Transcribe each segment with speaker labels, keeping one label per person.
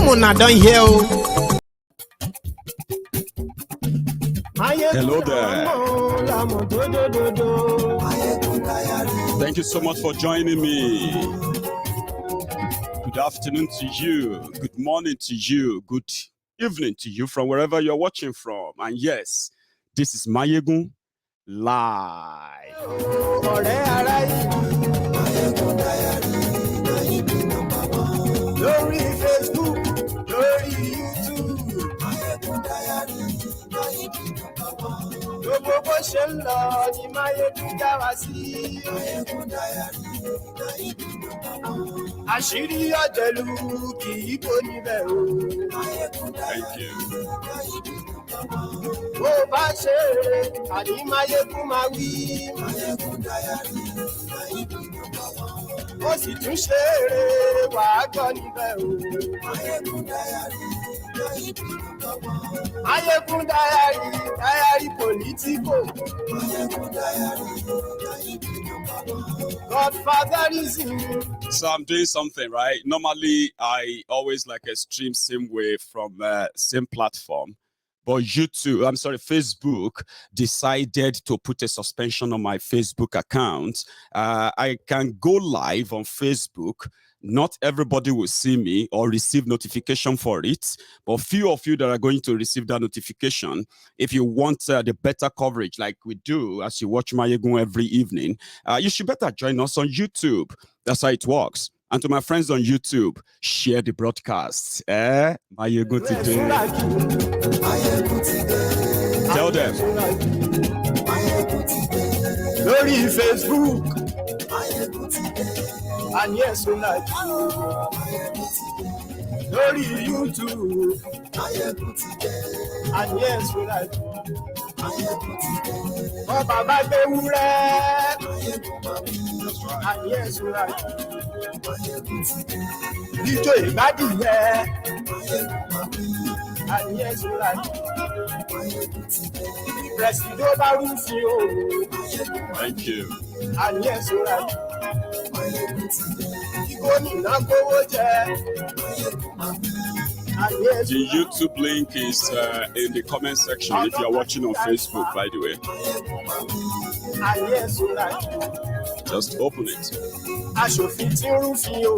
Speaker 1: una don hear o.
Speaker 2: Hello there. Thank you so much for joining me. Good afternoon to you. Good morning to you. Good evening to you from wherever you're watching from. And yes, this is Mayegun Live.
Speaker 3: Lórí Facebook, lórí YouTube. Gbogbo bó ṣe ń lọ ni Máyégún já wa sí. Àṣírí ọ̀jẹ̀lú kì í kó níbẹ̀ o.
Speaker 2: Thank you.
Speaker 3: Bó bá ṣe eré, àní Máyégún máa wí. Ó sì tún ṣe eré, wàá gbọ́ níbẹ̀ o. Máyégún dáyàrí pòlítíkò. Godfatherism.
Speaker 2: So I'm doing something, right? Normally, I always like a stream same way from same platform. But Facebook decided to put a suspension on my Facebook account. I can go live on Facebook. Not everybody will see me or receive notification for it, but few of you that are going to receive that notification, if you want the better coverage like we do as you watch Mayegun every evening, you should better join us on YouTube. That's how it works. And to my friends on YouTube, share the broadcast. Mayegun today. Tell them.
Speaker 3: Lórí Facebook. And yes, we like. Lórí YouTube. And yes, we like. Ọba bá gbé wúrẹ́. And yes, we like. Ijó ìgbádìyẹ. And yes, we like. Presido bá rúfin o.
Speaker 2: Thank you.
Speaker 3: And yes, we like. Gómìnà gbówó jẹ.
Speaker 2: The YouTube link is in the comment section if you're watching on Facebook, by the way.
Speaker 3: And yes, we like.
Speaker 2: Just open it.
Speaker 3: Aṣòfin tí ń rúfin o.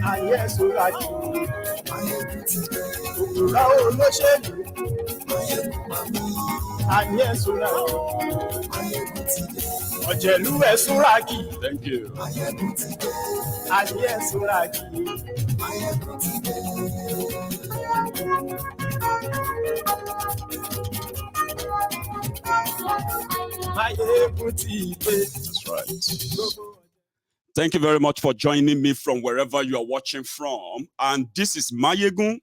Speaker 3: And yes, we like. Òkúra olóṣèlú. And yes, we like. Ọ̀jẹ̀lú ẹ̀ súnrakì.
Speaker 2: Thank you.
Speaker 3: And yes, we like.
Speaker 2: That's right. Thank you very much for joining me from wherever you are watching from. And this is Mayegun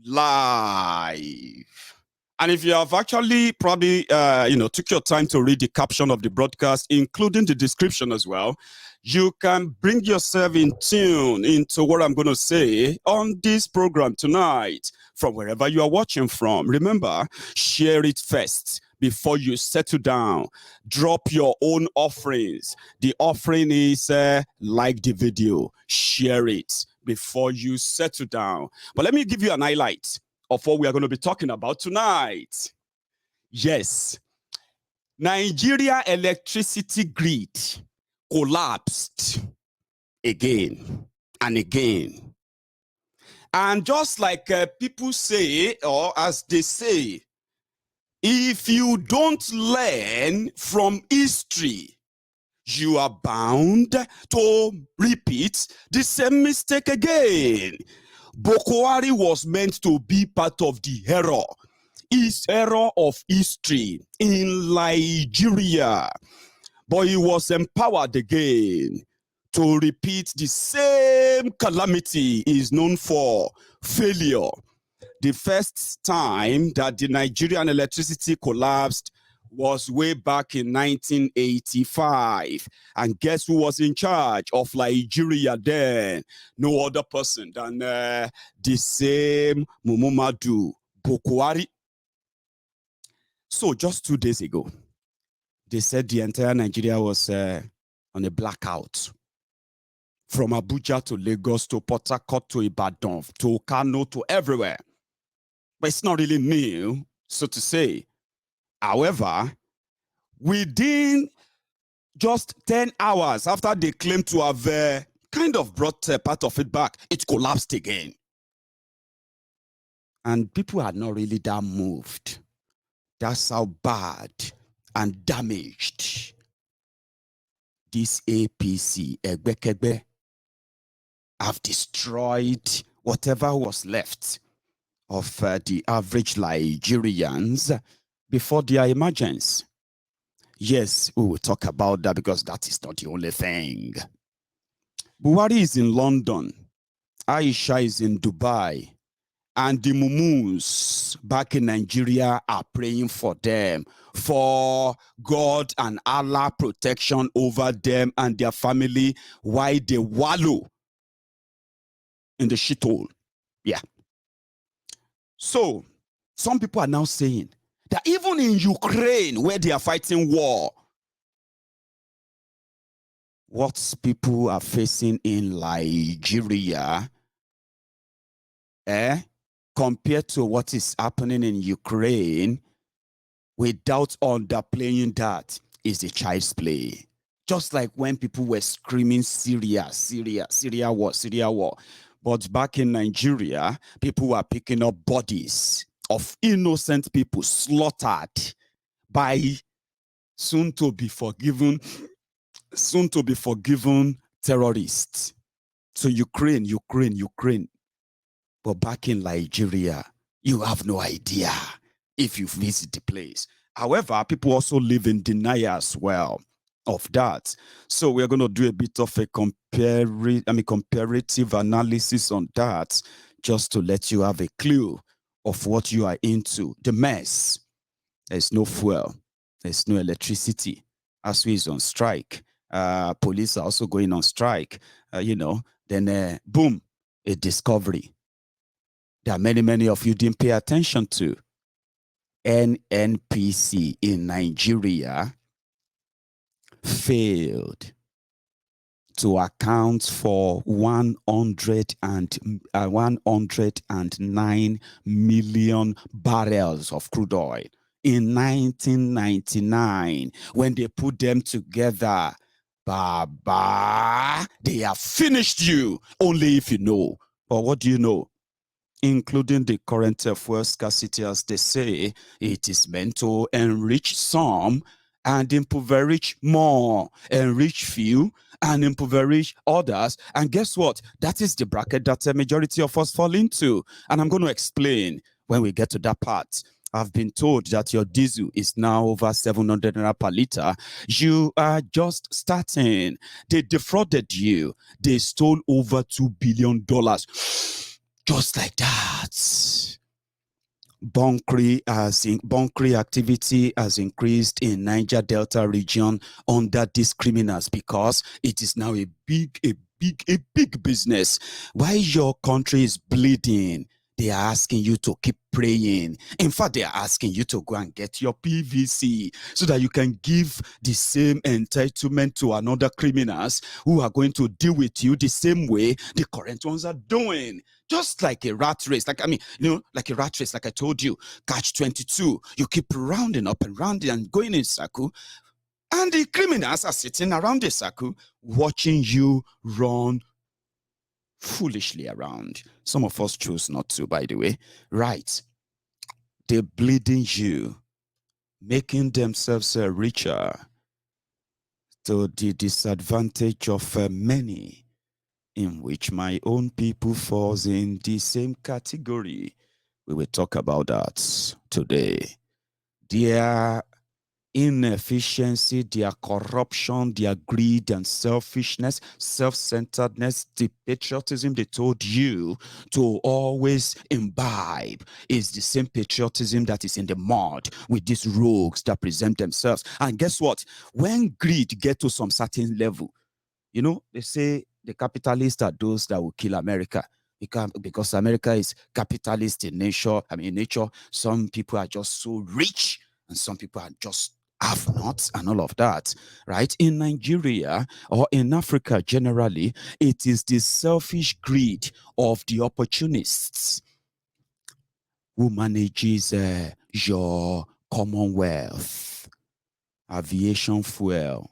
Speaker 2: Live. And if you have actually probably, took your time to read the caption of the broadcast, including the description as well, you can bring yourself in tune into what I'm going to say on this program tonight from wherever you are watching from. Remember, share it first before you settle down. Drop your own offerings. The offering is like the video. Share it before you settle down. But let me give you an highlight of what we are going to be talking about tonight. Yes, Nigeria electricity grid collapsed again and again. And just like people say, or as they say, if you don't learn from history, you are bound to repeat the same mistake again. Buhari was meant to be part of the error of history in Nigeria, but he was empowered again to repeat the same calamity he is known for, failure. The first time that the Nigerian electricity collapsed was way back in 1985. And guess who was in charge of Nigeria then? No other person than the same Muhammadu Buhari. So just 2 days ago, they said the entire Nigeria was on a blackout from Abuja to Lagos to Port Harcourt to Ibadan to Kano to everywhere. But it's not really new, so to say. However, within just 10 hours after they claimed to have kind of brought part of it back, it collapsed again. And people are not really that moved. That's how bad and damaged this APC, Egbekegbe, have destroyed whatever was left of the average Nigerians before their emergence. Yes, we will talk about that because that is not the only thing. Buhari is in London. Aisha is in Dubai. And the mumus back in Nigeria are praying for them, for God and Allah protection over them and their family while they wallow in the shithole. Yeah. So, some people are now saying that even in Ukraine, where they are fighting war, what people are facing in Nigeria, compared to what is happening in Ukraine, without underplaying that, is a child's play. Just like when people were screaming Syria war. But back in Nigeria, people were picking up bodies of innocent people slaughtered by soon to be forgiven terrorists. So Ukraine. But back in Nigeria, you have no idea if you visit the place. However, people also live in denial as well of that. So we're going to do a bit of a comparative analysis on that, just to let you have a clue of what you are into. The mess. There's no fuel. There's no electricity. ASU is on strike. Police are also going on strike. Then boom, a discovery that many of you didn't pay attention to. NNPC in Nigeria failed to account for 109 million barrels of crude oil in 1999. When they put them together, Baba, they have finished you, only if you know. But what do you know? Including the current fuel scarcity, as they say, it is meant to enrich some and impoverish more, enrich few and impoverish others. And guess what? That is the bracket that a majority of us fall into. And I'm going to explain when we get to that part. I've been told that your diesel is now over 700 naira per liter. You are just starting. They defrauded you. They stole over $2 billion. Just like that. Bunkering activity has increased in Niger Delta region under these criminals because it is now a big business. While your country is bleeding, they are asking you to keep praying. In fact, they are asking you to go and get your PVC so that you can give the same entitlement to another criminals who are going to deal with you the same way the current ones are doing. Just like a rat race. Like a rat race, like I told you, catch 22. You keep rounding up and rounding and going in circle. And the criminals are sitting around the circle watching you run foolishly around. Some of us choose not to, by the way. Right. They're bleeding you, making themselves richer to the disadvantage of many, in which my own people falls in the same category. We will talk about that today. Their inefficiency, their corruption, their greed and selfishness, self-centeredness, the patriotism they told you to always imbibe is the same patriotism that is in the mud with these rogues that present themselves. And guess what? When greed gets to some certain level, they say the capitalists are those that will kill America. Because America is capitalist in nature. Some people are just so rich and some people are just have not, and all of that, right? In Nigeria or in Africa generally, it is the selfish greed of the opportunists who manages your commonwealth. Aviation fuel,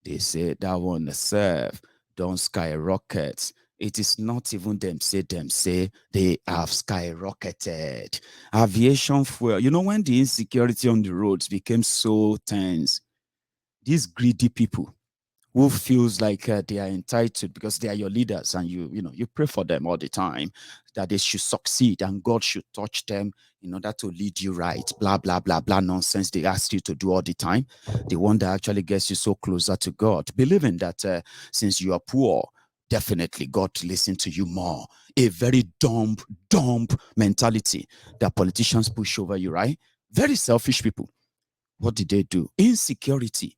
Speaker 2: they say that one serve, don't skyrocket. It is not even them say they have skyrocketed. Aviation fuel, you know, when the insecurity on the roads became so tense, these greedy people who feels like they are entitled because they are your leaders and you pray for them all the time that they should succeed and God should touch them in order to lead you right, blah blah blah blah nonsense they ask you to do all the time. The one that actually gets you so closer to God, believing that since you are poor, definitely God to listen to you more. A very dumb mentality that politicians push over you, right? Very selfish people. What did they do? Insecurity,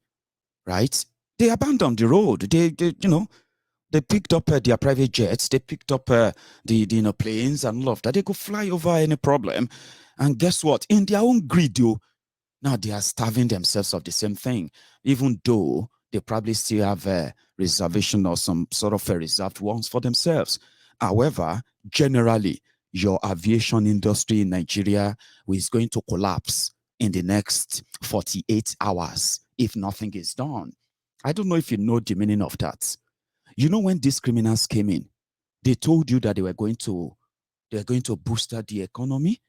Speaker 2: right? They abandoned the road. They picked up their private jets. They picked up the planes and all of that. They could fly over any problem. And guess what? In their own greed, though, now they are starving themselves of the same thing, even though they probably still have a reservation or some sort of a reserved ones for themselves. However, generally, your aviation industry in Nigeria is going to collapse in the next 48 hours if nothing is done. I don't know if you know the meaning of that. You know, when these criminals came in, they told you that they were going to boost the economy.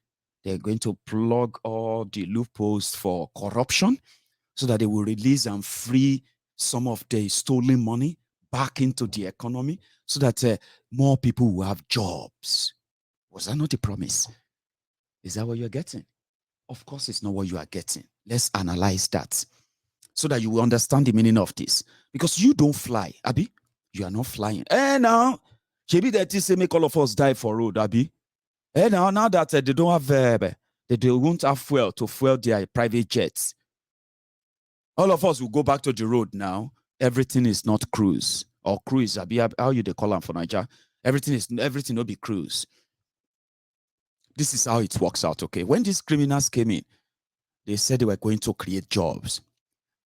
Speaker 2: They're going to plug all the loopholes for corruption so that they will release and free some of the stolen money back into the economy so that more people will have jobs. Was that not the promise? Is that what you're getting? Of course, it's not what you are getting. Let's analyze that so that you will understand the meaning of this. Because you don't fly, Abi. You are not flying. Now, maybe that is make all of us die for road, Abi. Now that they don't have, they won't have fuel to fuel their private jets. All of us will go back to the road now. Everything is not cruise or cruise. Abi, how you they call them for Nigeria? Everything will be cruise. This is how it works out, okay? When these criminals came in, they said they were going to create jobs.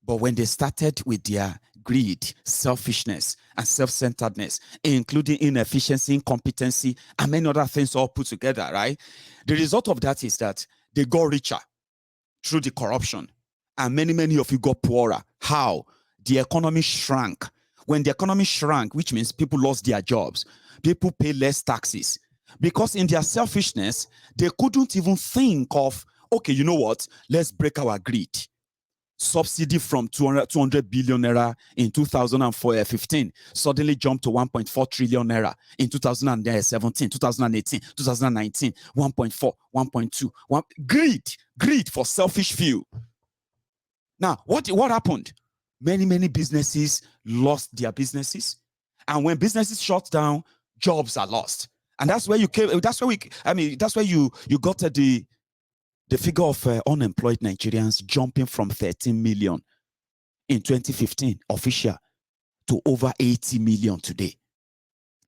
Speaker 2: But when they started with their greed, selfishness, and self-centeredness, including inefficiency, incompetency, and many other things all put together, right? The result of that is that they got richer through the corruption. And many of you got poorer. How? The economy shrank. When the economy shrank, which means people lost their jobs, people pay less taxes. Because in their selfishness, they couldn't even think of, okay, you know what? Let's break our greed. Subsidy from 200 billion naira in 2015 suddenly jumped to 1.4 trillion naira in 2017, 2018, 2019, 1.4, 1.2. Greed for selfish few. Now, what happened? Many businesses lost their businesses. And when businesses shut down, jobs are lost. And that's where you came. That's where you got the figure of unemployed Nigerians jumping from 13 million in 2015 official to over 80 million today.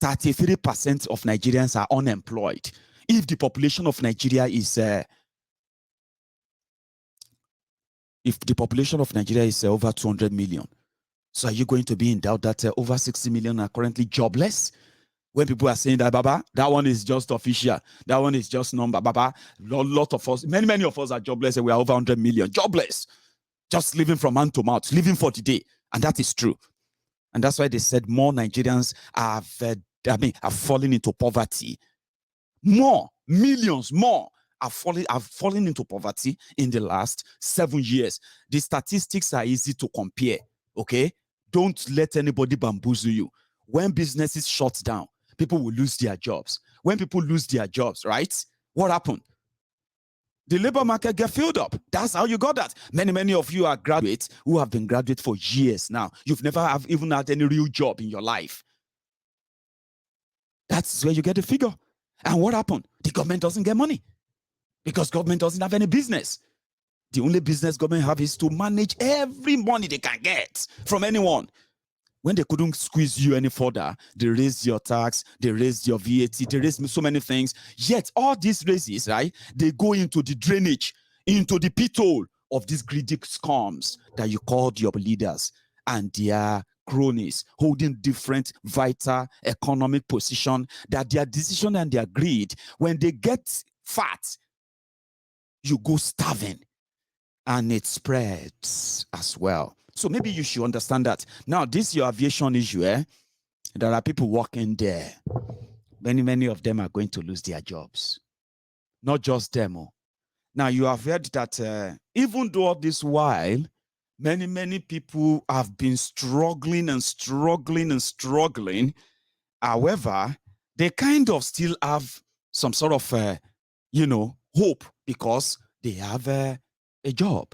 Speaker 2: 33% of Nigerians are unemployed. If the population of Nigeria is over 200 million, so are you going to be in doubt that over 60 million are currently jobless? When people are saying that, Baba, that one is just official, that one is just number, Baba, lot of us, many of us are jobless, and we are over 100 million jobless, just living from hand to mouth, living for the day, and that is true. And that's why they said more Nigerians have fallen into poverty. Millions more have fallen into poverty in the last 7 years. The statistics are easy to compare, okay? Don't let anybody bamboozle you. When businesses shut down, people will lose their jobs. When people lose their jobs, right? What happened? The labor market get filled up. That's how you got that. Many of you are graduates who have been graduate for years now. You've never even had any real job in your life. That's where you get the figure. And what happened? The government doesn't get money because government doesn't have any business. The only business government have is to manage every money they can get from anyone. When they couldn't squeeze you any further, they raised your tax, they raised your VAT, they raised so many things. Yet all these raises, right, they go into the drainage, into the pit hole of these greedy scums that you called your leaders and their cronies holding different vital economic position, that their decision and their greed, when they get fat, you go starving and it spreads as well. So maybe you should understand that. Now, this your aviation issue, there are people working there. Many of them are going to lose their jobs. Not just them. Now, you have heard that even though all this while, many people have been struggling and struggling and struggling. However, they kind of still have some sort of, hope because they have a job.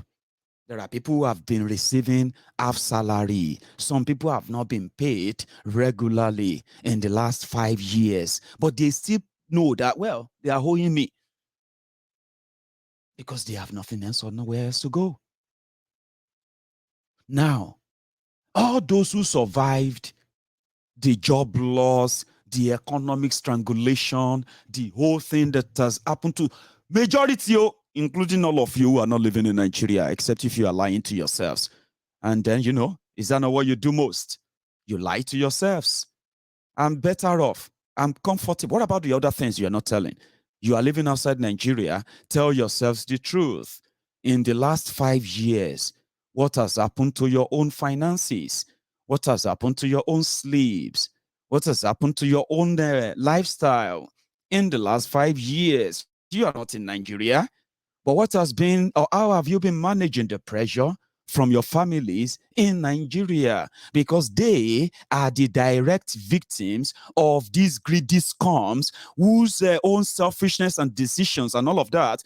Speaker 2: There are people who have been receiving half salary. Some people have not been paid regularly in the last 5 years, but they still know that, well, they are owing me because they have nothing else or nowhere else to go. Now, all those who survived the job loss, the economic strangulation, the whole thing that has happened to majority, including all of you who are not living in Nigeria, except if you are lying to yourselves. And then, is that not what you do most? You lie to yourselves. I'm better off. I'm comfortable. What about the other things you are not telling? You are living outside Nigeria. Tell yourselves the truth. In the last 5 years, what has happened to your own finances? What has happened to your own sleeps? What has happened to your own lifestyle in the last 5 years? You are not in Nigeria, but what has been, or how have you been managing the pressure from your families in Nigeria? Because they are the direct victims of these greedy scums whose own selfishness and decisions and all of that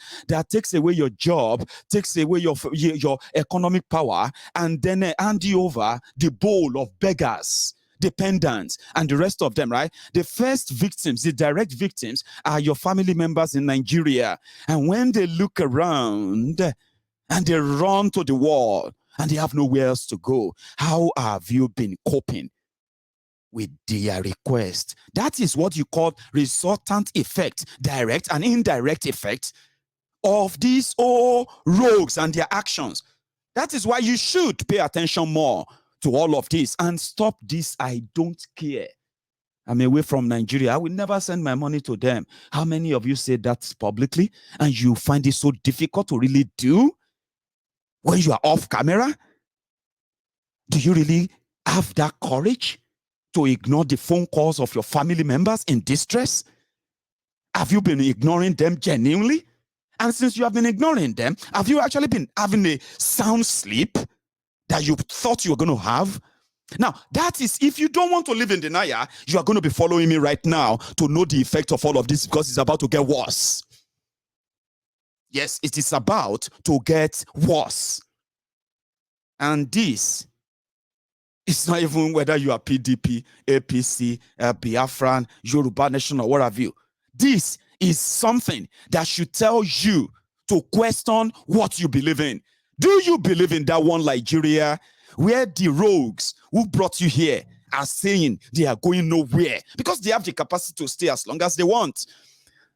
Speaker 2: takes away your job, takes away your economic power, and then hand you over the bowl of beggars, dependents, and the rest of them, right? The first victims, the direct victims, are your family members in Nigeria. And when they look around and they run to the wall and they have nowhere else to go, how have you been coping with their request? That is what you call resultant effect, direct and indirect effect of these all rogues and their actions. That is why you should pay attention more to all of this and stop this I don't care. I'm away from Nigeria. I will never send my money to them. How many of you say that publicly and you find it so difficult to really do when you are off camera? Do you really have that courage to ignore the phone calls of your family members in distress? Have you been ignoring them genuinely? And since you have been ignoring them, have you actually been having a sound sleep that you thought you were going to have? Now, that is, if you don't want to live in denial, you are going to be following me right now to know the effect of all of this, because it's about to get worse. Yes, it is about to get worse. And this, it's not even whether you are PDP, APC, Biafran, Yoruba Nation, or what have you. This is something that should tell you to question what you believe in. Do you believe in that one Nigeria where the rogues who brought you here are saying they are going nowhere because they have the capacity to stay as long as they want?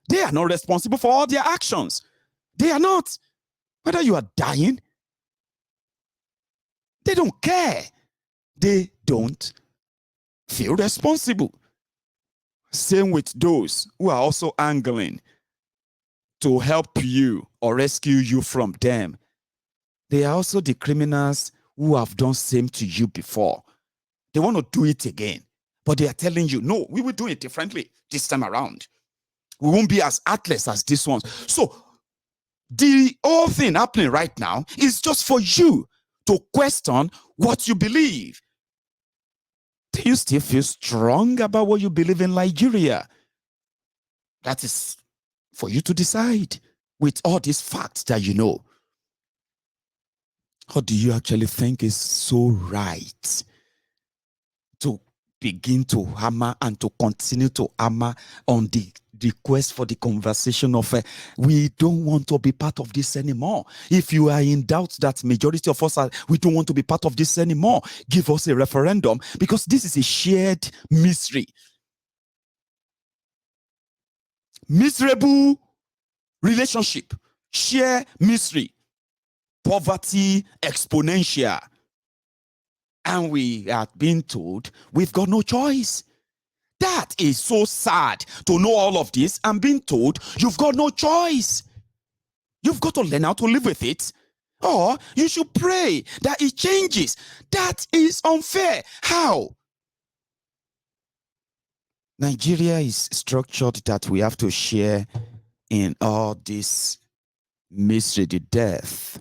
Speaker 2: They are not responsible for all their actions. They are not. Whether you are dying, they don't care. They don't feel responsible. Same with those who are also angling to help you or rescue you from them. They are also the criminals who have done same to you before. They want to do it again, but they are telling you, no, we will do it differently this time around. We won't be as heartless as this one. So the whole thing happening right now is just for you to question what you believe. Do you still feel strong about what you believe in Nigeria? That is for you to decide with all these facts that you know. What do you actually think is so right to begin to hammer and to continue to hammer on the request for the conversation of we don't want to be part of this anymore? If you are in doubt that majority of us we don't want to be part of this anymore, give us a referendum, because this is a shared misery. Miserable relationship, share misery.
Speaker 1: poverty exponential. And we are being told we've got no choice. That is so sad, to know all of this and being told you've got no choice. You've got to learn how to live with it. Or you should pray that it changes. That is unfair. How? Nigeria is structured that we have to share in all this misery, the death,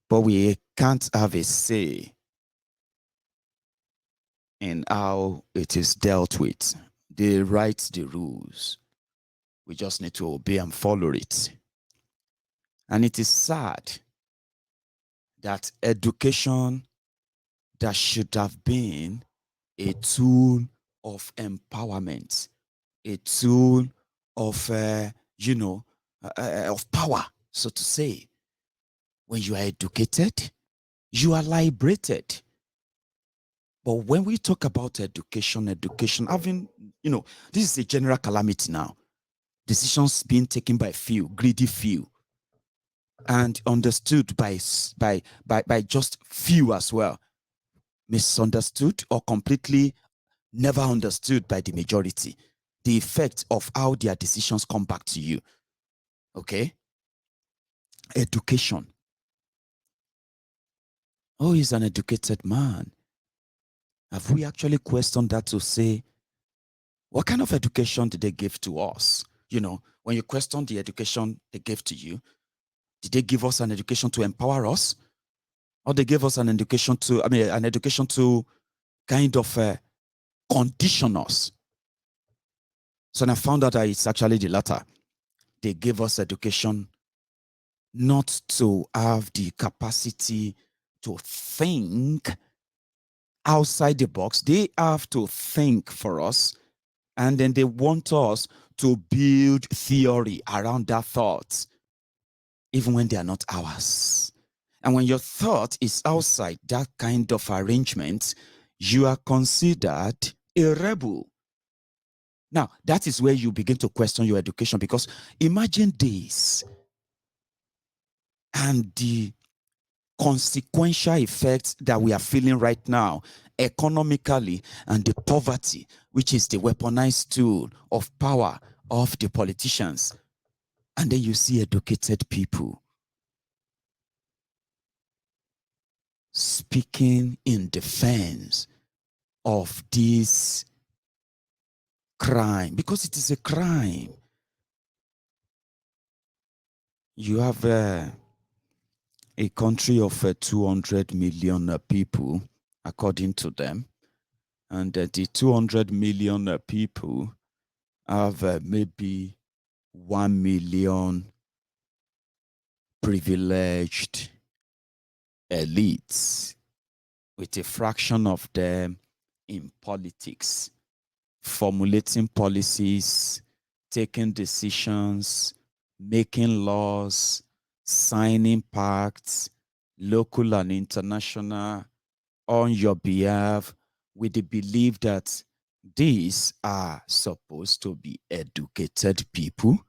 Speaker 1: but we can't have a say in how it is dealt with. They write the rules. We just need to obey and follow it. And it is sad that education that should have been a tool of empowerment, a tool of, of power, so to say. When you are educated, you are liberated. But when we talk about education, having, this is a general calamity now. Decisions being taken by few, greedy few, and understood by just few as well. Misunderstood or completely never understood by the majority. The effect of how their decisions come back to you. Okay? Education. Oh, he's an educated man. Have we actually questioned that to say, what kind of education did they give to us? When you question the education they gave to you, did they give us an education to empower us? Or they gave us an education to kind of condition us? So I found out that it's actually the latter. They gave us education not to have the capacity to think outside the box. They have to think for us, and then they want us to build theory around that thought, even when they are not ours. And when your thought is outside that kind of arrangement, you are considered a rebel. Now, that is where you begin to question your education, because imagine this and the consequential effects that we are feeling right now economically, and the poverty, which is the weaponized tool of power of the politicians. And then you see educated people speaking in defense of this crime, because it is a crime. You have a country of 200 million people, according to them, and the 200 million people have maybe 1 million privileged elites, with a fraction of them in politics, formulating policies, taking decisions, making laws, signing pacts, local and international, on your behalf, with the belief that these are supposed to be educated people,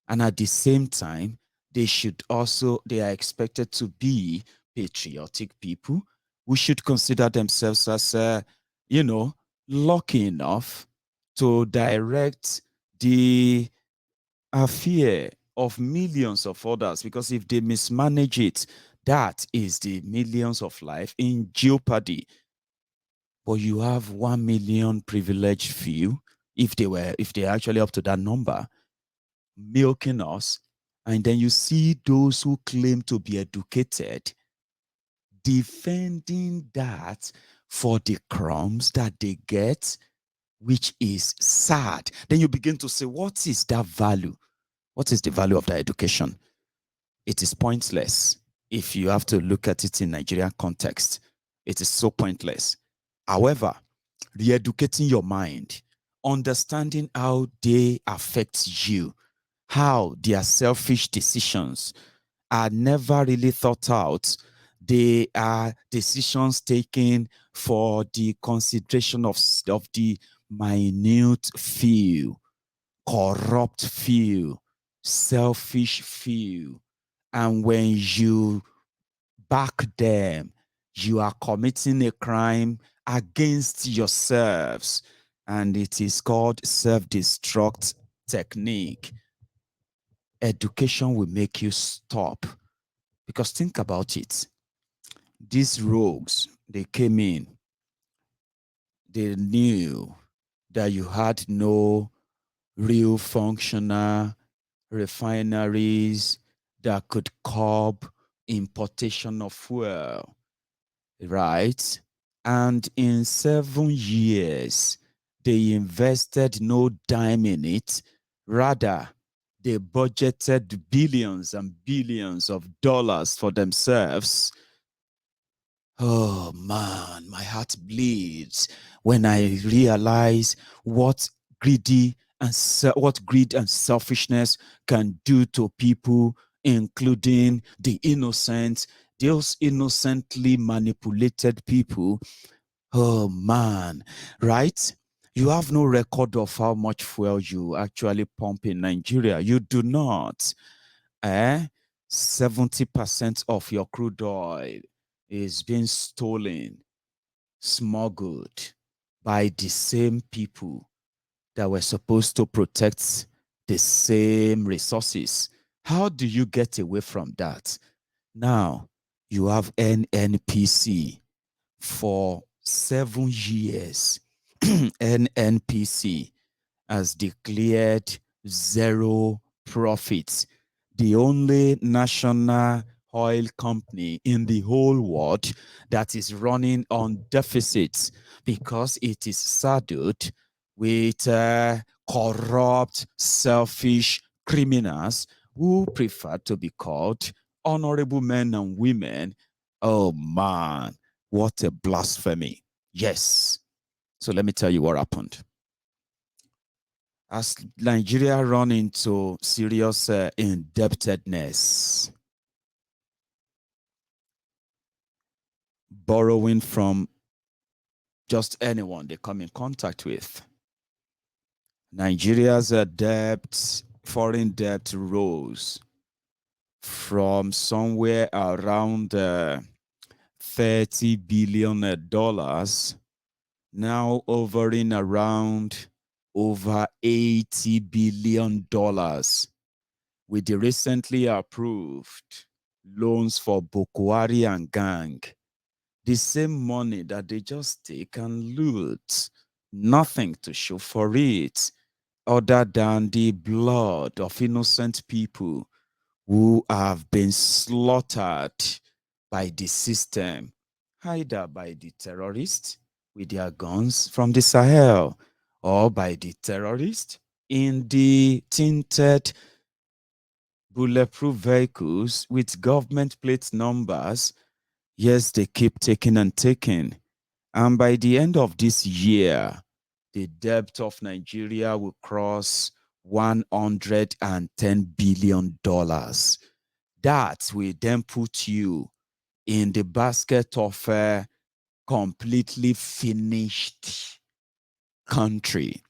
Speaker 1: and at the same time, they are expected to be patriotic people who should consider themselves as, lucky enough to direct the affair of millions of others, because if they mismanage it, that is the millions of life in jeopardy. But you have 1 million privileged few, if they're actually up to that number, milking us. And then you see those who claim to be educated defending that for the crumbs that they get, which is sad. Then you begin to say, what is that value? What is the value of that education? It is pointless. If you have to look at it in Nigerian context, it is so pointless. However, re-educating your mind, understanding how they affect you, how their selfish decisions are never really thought out. They are decisions taken for the consideration of the minute few, corrupt few, selfish few. And when you back them. You are committing a crime against yourselves, and it is called self-destruct technique. Education will make you stop, because think about it. These rogues, they came in, they knew that you had no real functional refineries that could curb importation of fuel, right? And in 7 years, they invested no dime in it. Rather, they budgeted billions and billions of dollars for themselves. Oh man, my heart bleeds when I realize what what greed and selfishness can do to people, including the innocent, those innocently manipulated people. Oh man, right? You have no record of how much fuel you actually pump in Nigeria. You do not. 70% of your crude oil is being stolen, smuggled by the same people that were supposed to protect the same resources. How do you get away from that? Now, you have NNPC for 7 years. NNPC has declared zero profits. The only national oil company in the whole world that is running on deficits, because it is saddled with corrupt, selfish criminals who prefer to be called honorable men and women. Oh man, what a blasphemy. Yes. So let me tell you what happened. As Nigeria run into serious indebtedness, borrowing from just anyone they come in contact with, Nigeria's debt, foreign debt rose from somewhere around $30 billion, now hovering around over $80 billion, with the recently approved loans for Buhari and gang. The same money that they just take and loot. Nothing to show for it other than the blood of innocent people who have been slaughtered by the system, either by the terrorists with their guns from the Sahel, or by the terrorists in the tinted bulletproof vehicles with government plate numbers. Yes, they keep taking and taking. And by the end of this year, the debt of Nigeria will cross $110 billion. That will then put you in the basket of a completely finished country.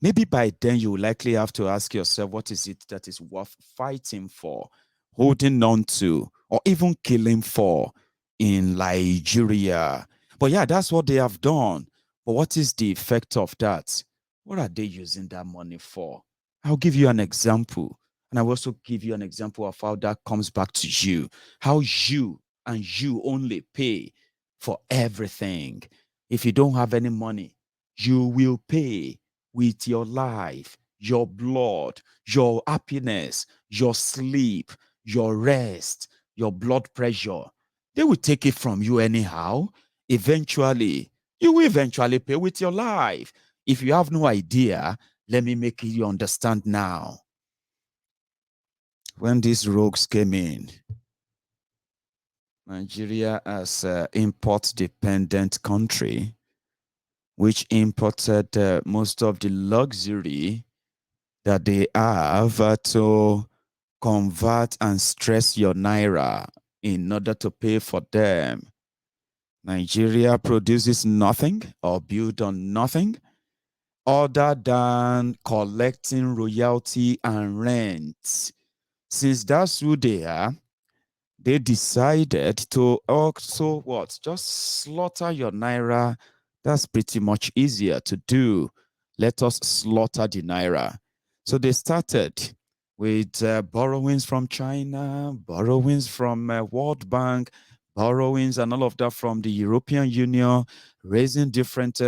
Speaker 1: Maybe by then you will likely have to ask yourself, what is it that is worth fighting for, holding on to, or even killing for in Nigeria? But yeah, that's what they have done. But what is the effect of that? What are they using that money for? I'll give you an example. And I will also give you an example of how that comes back to you. How you and you only pay for everything. If you don't have any money, you will pay with your life, your blood, your happiness, your sleep, your rest, your blood pressure. They will take it from you anyhow. Eventually, you will eventually pay with your life. If you have no idea, let me make you understand now. When these rogues came in, Nigeria as an import-dependent country, which imported most of the luxury that they have to convert and stress your naira in order to pay for them. Nigeria produces nothing or built on nothing other than collecting royalty and rent. Since that's who they are, they decided to also what? Just slaughter your naira. That's pretty much easier to do. Let us slaughter the naira. So they started with borrowings from China, borrowings from World Bank, borrowings and all of that from the European Union, raising different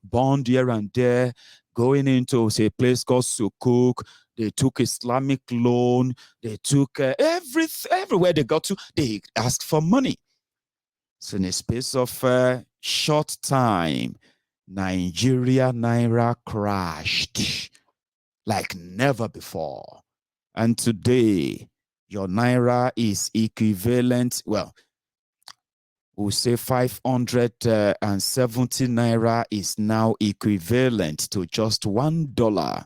Speaker 1: bond here and there, going into, say, a place called Sukuk. They took Islamic loan. They took everywhere they got to, they asked for money. So in a space of short time, Nigeria Naira crashed like never before. And today, your Naira is equivalent, well, we'll say 570 Naira is now equivalent to just $1.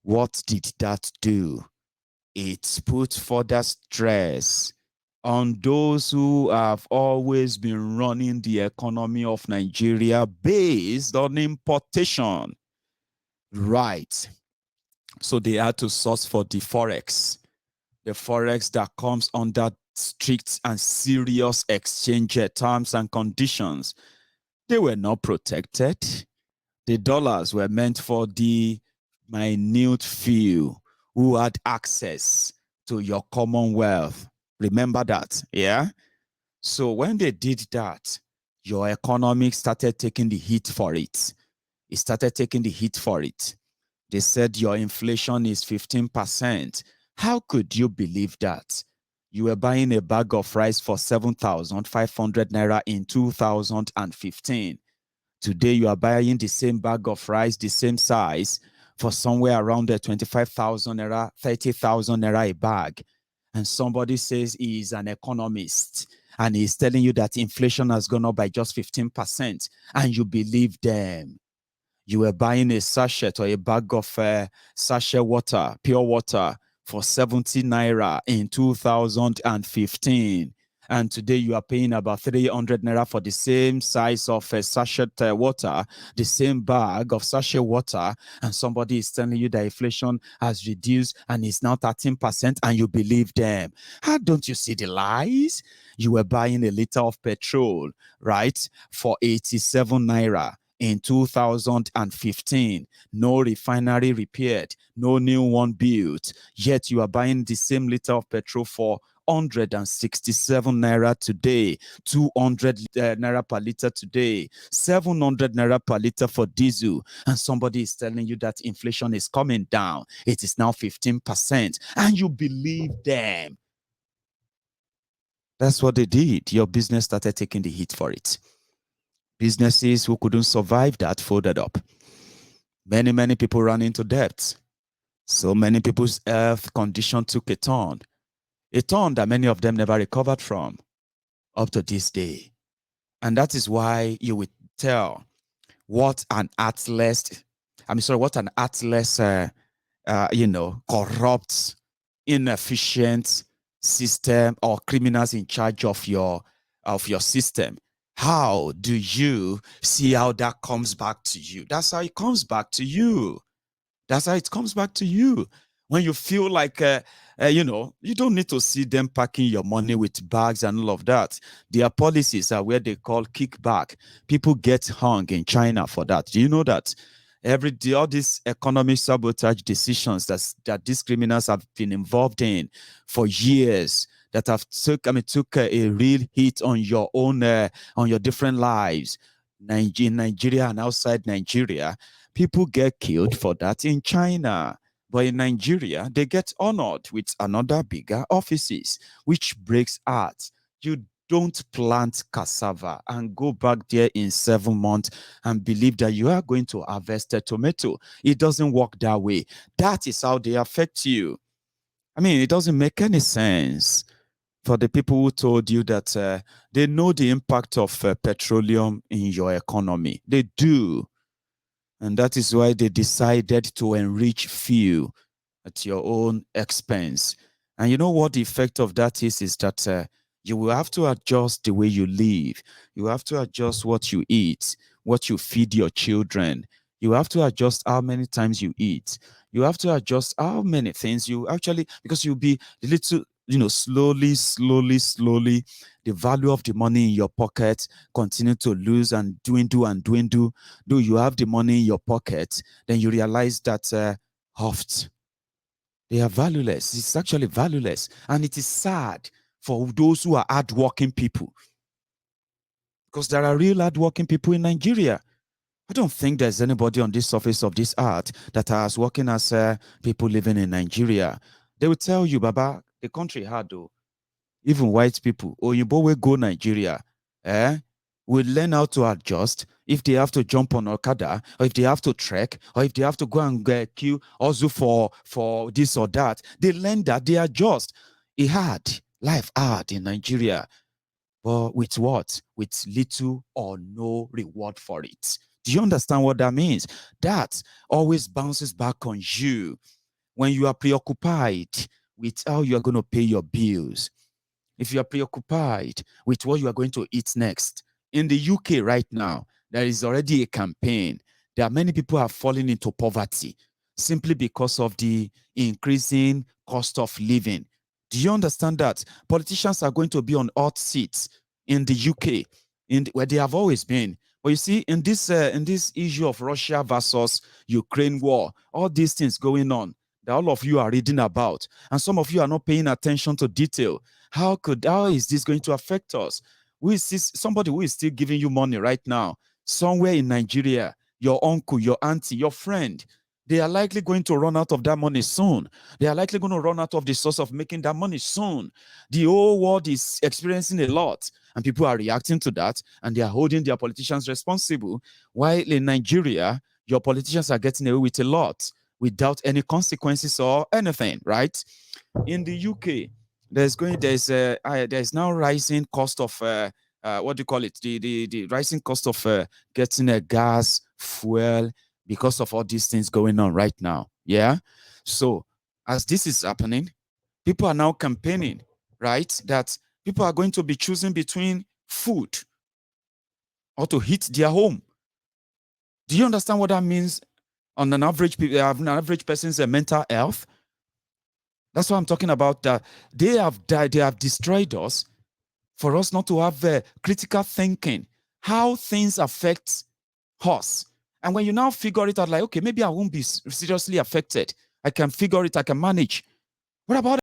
Speaker 1: What did that do? It put further stress on those who have always been running the economy of Nigeria based on importation. Right. So they had to source for the forex that comes under strict and serious exchange terms and conditions. They were not protected. The dollars were meant for the minute few who had access to your commonwealth. Remember that, yeah? So when they did that, your economy started taking the hit for it. It started taking the hit for it. They said your inflation is 15%. How could you believe that? You were buying a bag of rice for 7,500 naira in 2015. Today, you are buying the same bag of rice, the same size, for somewhere around the 25,000 naira, 30,000 naira a bag. And somebody says he is an economist and he's telling you that inflation has gone up by just 15%, and you believe them. You were buying a sachet or a bag of sachet water, pure water, for 70 naira in 2015. And today you are paying about 300 naira for the same size of sachet water, the same bag of sachet water, and somebody is telling you that inflation has reduced and is now 13%, and you believe them. How don't you see the lies? You were buying a liter of petrol, right, for 87 naira in 2015. No refinery repaired, no new one built, yet you are buying the same liter of petrol for 167 naira today, 200 naira per liter today, 700 naira per liter for diesel, and somebody is telling you that inflation is coming down. It is now 15%, and you believe them. That's what they did. Your business started taking the hit for it. Businesses who couldn't survive that folded up. Many people ran into debt. So many people's health condition took a turn that many of them never recovered from up to this day. And that is why you would tell what an artless, corrupt, inefficient system or criminals in charge of your system. How do you see how that comes back to you? That's how it comes back to you. That's how it comes back to you. When you feel like, you don't need to see them packing your money with bags and all of that. Their policies are where they call kickback. People get hung in China for that. Do you know that? All these economic sabotage decisions that these criminals have been involved in for years, that have took a real hit on your own, on your different lives, in Nigeria and outside Nigeria. People get killed for that in China. But in Nigeria, they get honored with another bigger offices, which breaks hearts. You don't plant cassava and go back there in 7 months and believe that you are going to harvest a tomato. It doesn't work that way. That is how they affect you. I mean, it doesn't make any sense for the people who told you that they know the impact of petroleum in your economy. They do. And that is why they decided to enrich few at your own expense. And you know what the effect of that is that you will have to adjust the way you live. You have to adjust what you eat, what you feed your children. You have to adjust how many times you eat. You have to adjust how many things you actually, because you'll be slowly, the value of the money in your pocket continue to lose and dwindle and dwindle. Though you have the money in your pocket, then you realize that oft they are valueless. It's actually valueless. And it is sad for those who are hardworking people. Because there are real hardworking people in Nigeria. I don't think there's anybody on this surface of this earth that are as working as people living in Nigeria. They will tell you, Baba, the country hard though. Even white people, Oyinbo will go Nigeria, will learn how to adjust. If they have to jump on Okada, or if they have to trek, or if they have to go and queue also for this or that, they learn that, they adjust. It hard, life hard in Nigeria. But with what? With little or no reward for it. Do you understand what that means? That always bounces back on you when you are preoccupied with how you are going to pay your bills. If you are preoccupied with what you are going to eat next. In the UK right now, there is already a campaign. There are many people who have fallen into poverty simply because of the increasing cost of living. Do you understand that? Politicians are going to be on hot seats in the UK, where they have always been. But you see, in this issue of Russia versus Ukraine war, all these things going on that all of you are reading about, and some of you are not paying attention to detail. How is this going to affect us? We see somebody who is still giving you money right now, somewhere in Nigeria, your uncle, your auntie, your friend, they are likely going to run out of that money soon. They are likely going to run out of the source of making that money soon. The whole world is experiencing a lot, and people are reacting to that, and they are holding their politicians responsible. While in Nigeria, your politicians are getting away with a lot without any consequences or anything, right? In the UK, there's now rising cost of what do you call it? The rising cost of getting a gas, fuel, because of all these things going on right now. Yeah. So as this is happening, people are now campaigning, right? That people are going to be choosing between food or to heat their home. Do you understand what that means on an average person's mental health? That's what I'm talking about. That they have died, they have destroyed us for us not to have critical thinking, how things affect us. And when you now figure it out, like, okay, maybe I won't be seriously affected. I can figure it, I can manage. What about